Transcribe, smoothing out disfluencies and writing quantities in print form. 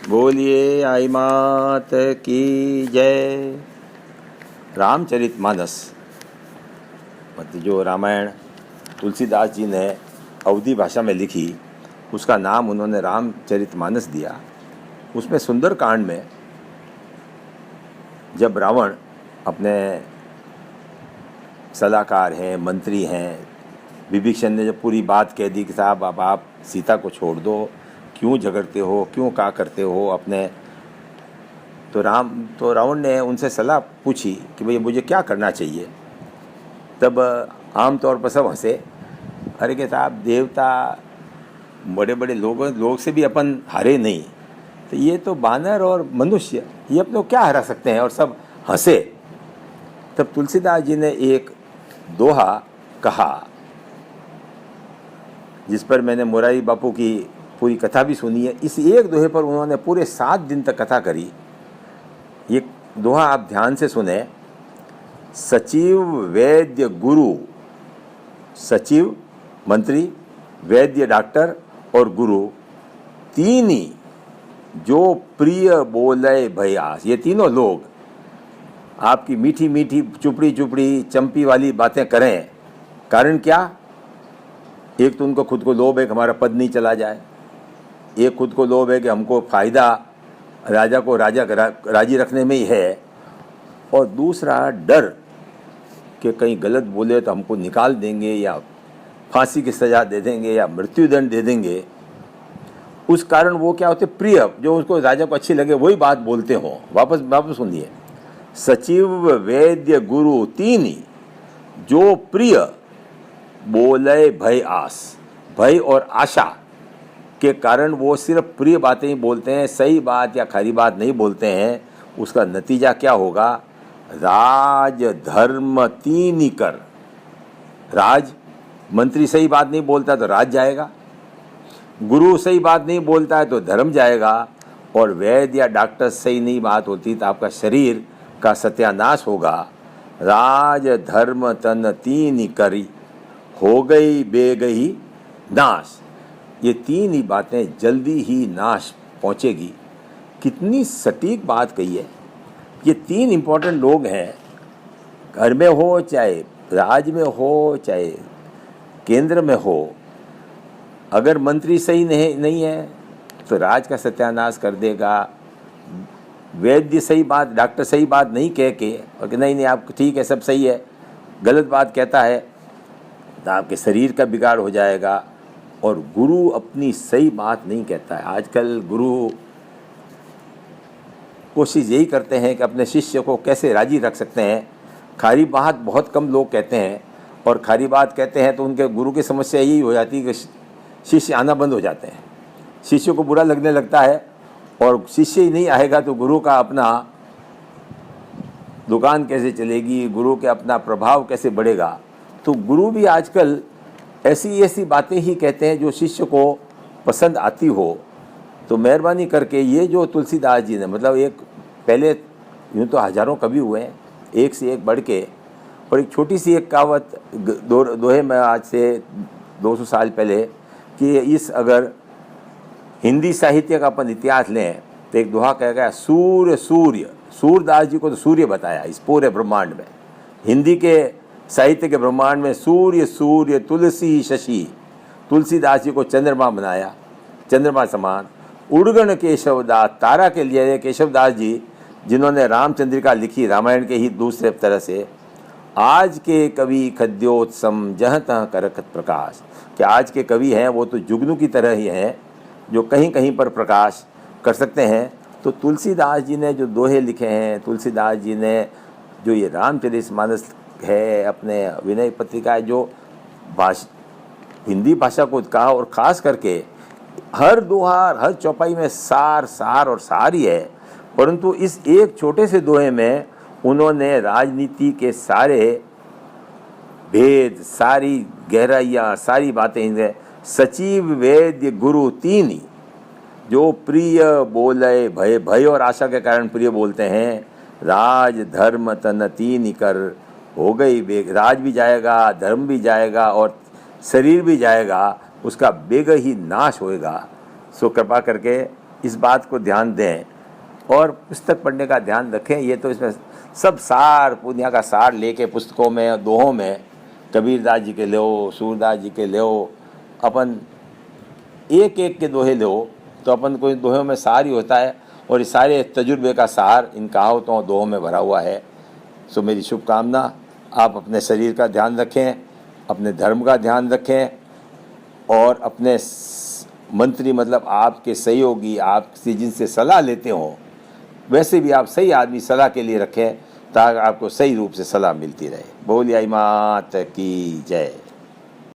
बोलिए आई मात की जय। रामचरितमानस मतलब जो रामायण तुलसीदास जी ने अवधी भाषा में लिखी, उसका नाम उन्होंने रामचरितमानस दिया। उसमें सुंदर कांड में जब रावण अपने सलाहकार हैं, मंत्री हैं, विभीषण ने जब पूरी बात कह दी कि साहब अब आप सीता को छोड़ दो, क्यों झगड़ते हो, क्यों क्या करते हो अपने, तो रावण ने उनसे सलाह पूछी कि भाई मुझे क्या करना चाहिए। तब आम तौर पर सब हंसे, अरे कि साहब देवता बड़े बड़े लोग से भी अपन हारे नहीं, तो ये तो बानर और मनुष्य ये अपने को क्या हरा सकते हैं, और सब हंसे। तब तुलसीदास जी ने एक दोहा कहा, जिस पर मैंने मोरारी बापू की पूरी कथा भी सुनी है। इस एक दोहे पर उन्होंने पूरे 7 दिन तक कथा करी। ये दोहा आप ध्यान से सुने। सचिव वैद्य गुरु, सचिव मंत्री, वैद्य डॉक्टर और गुरु, तीन ही जो प्रिय बोले भयास, ये तीनों लोग आपकी मीठी मीठी चुपड़ी चुपड़ी चंपी वाली बातें करें। कारण क्या? एक तो उनको खुद को लोभ है कि हमारा पद नहीं चला जाए, एक खुद को लोभ है कि हमको फायदा राजा को राजी रखने में ही है, और दूसरा डर कि कहीं गलत बोले तो हमको निकाल देंगे या फांसी की सज़ा दे देंगे या मृत्युदंड दे देंगे। उस कारण वो क्या होते, प्रिय, जो उसको राजा को अच्छी लगे वही बात बोलते हों। वापस सुनिए। सचिव वैद्य गुरु तीन ही जो प्रिय बोले भय आस, भय और आशा के कारण वो सिर्फ प्रिय बातें ही बोलते हैं, सही बात या खरी बात नहीं बोलते हैं। उसका नतीजा क्या होगा? राज धर्म तीन ही कर। राज, मंत्री सही बात नहीं बोलता तो राज जाएगा, गुरु सही बात नहीं बोलता है तो धर्म जाएगा, और वैद्य या डॉक्टर सही नहीं बात होती तो आपका शरीर का सत्यानाश होगा। राज धर्म तन तीन ही करी, हो गई बेगही नाश। ये तीन ही बातें जल्दी ही नाश पहुँचेगी। कितनी सटीक बात कही है। ये तीन इम्पोर्टेंट लोग हैं, घर में हो चाहे राज में हो चाहे केंद्र में हो। अगर मंत्री सही नहीं है तो राज का सत्यानाश कर देगा। वैद्य सही बात, डॉक्टर सही बात नहीं कह के, और कि नहीं आप ठीक है सब सही है, गलत बात कहता है तो आपके शरीर का बिगाड़ हो जाएगा। और गुरु अपनी सही बात नहीं कहता है। आजकल गुरु कोशिश यही करते हैं कि अपने शिष्य को कैसे राजी रख सकते हैं। खारी बात बहुत कम लोग कहते हैं, और खारी बात कहते हैं तो उनके गुरु की समस्या यही हो जाती है कि शिष्य आना बंद हो जाते हैं। शिष्य को बुरा लगने लगता है, और शिष्य ही नहीं आएगा तो गुरु का अपना दुकान कैसे चलेगी, गुरु के अपना प्रभाव कैसे बढ़ेगा। तो गुरु भी आजकल ऐसी बातें ही कहते हैं जो शिष्य को पसंद आती हो। तो मेहरबानी करके ये जो तुलसीदास जी ने, मतलब एक पहले यूँ तो हजारों कवि हुए हैं एक से एक बढ़ के, और एक छोटी सी एक कहावत दोहे में आज से 200 साल पहले कि इस अगर हिंदी साहित्य का अपन इतिहास लें तो एक दोहा कह गया, सूर्य सूर्य। सूरदास जी को तो सूर्य बताया इस पूरे ब्रह्मांड में। हिंदी के साहित्य के ब्रह्मांड में सूर्य सूर्य तुलसी शशि। तुलसीदास जी को चंद्रमा बनाया, चंद्रमा समान। उड़गण केशवदास, तारा के लिए केशवदास जी जिन्होंने रामचंद्रिका लिखी रामायण के ही दूसरे तरह से। आज के कवि खद्योत्सम जहाँ तहाँ करत प्रकाश, कि आज के कवि हैं वो तो जुगनू की तरह ही हैं जो कहीं कहीं पर प्रकाश कर सकते हैं। तो तुलसीदास जी ने जो दोहे लिखे हैं, तुलसीदास जी ने जो ये रामचरितमानस है, अपने विनय पत्रिका जो हिंदी भाषा को कहा, और ख़ास करके हर दोहा हर चौपाई में सार सार और सार ही है। परंतु इस एक छोटे से दोहे में उन्होंने राजनीति के सारे भेद, सारी गहराइयाँ, सारी बातें, सचिव वैद्य गुरु तीन ही जो प्रिय बोले भय और आशा के कारण प्रिय बोलते हैं। राज धर्म तन तीन ही कर, हो गई बेग। राज भी जाएगा, धर्म भी जाएगा और शरीर भी जाएगा, उसका बेग ही नाश होएगा। सो कृपा करके इस बात को ध्यान दें और पुस्तक पढ़ने का ध्यान रखें। ये तो इसमें सब सार, दुनिया का सार लेके पुस्तकों में, दोहों में, कबीरदास जी के लो, सूरदास जी के लो, अपन एक एक के दोहे लो तो अपन को इन दोहों में सार ही होता है और इस सारे तजुर्बे का सार इन कहावतों और दोहों में भरा हुआ है। सो मेरी शुभकामना, आप अपने शरीर का ध्यान रखें, अपने धर्म का ध्यान रखें और अपने मंत्री मतलब आपके सहयोगी, आपसे जिनसे सलाह लेते हो वैसे भी आप सही आदमी सलाह के लिए रखें ताकि आपको सही रूप से सलाह मिलती रहे। बोलिए मात की जय।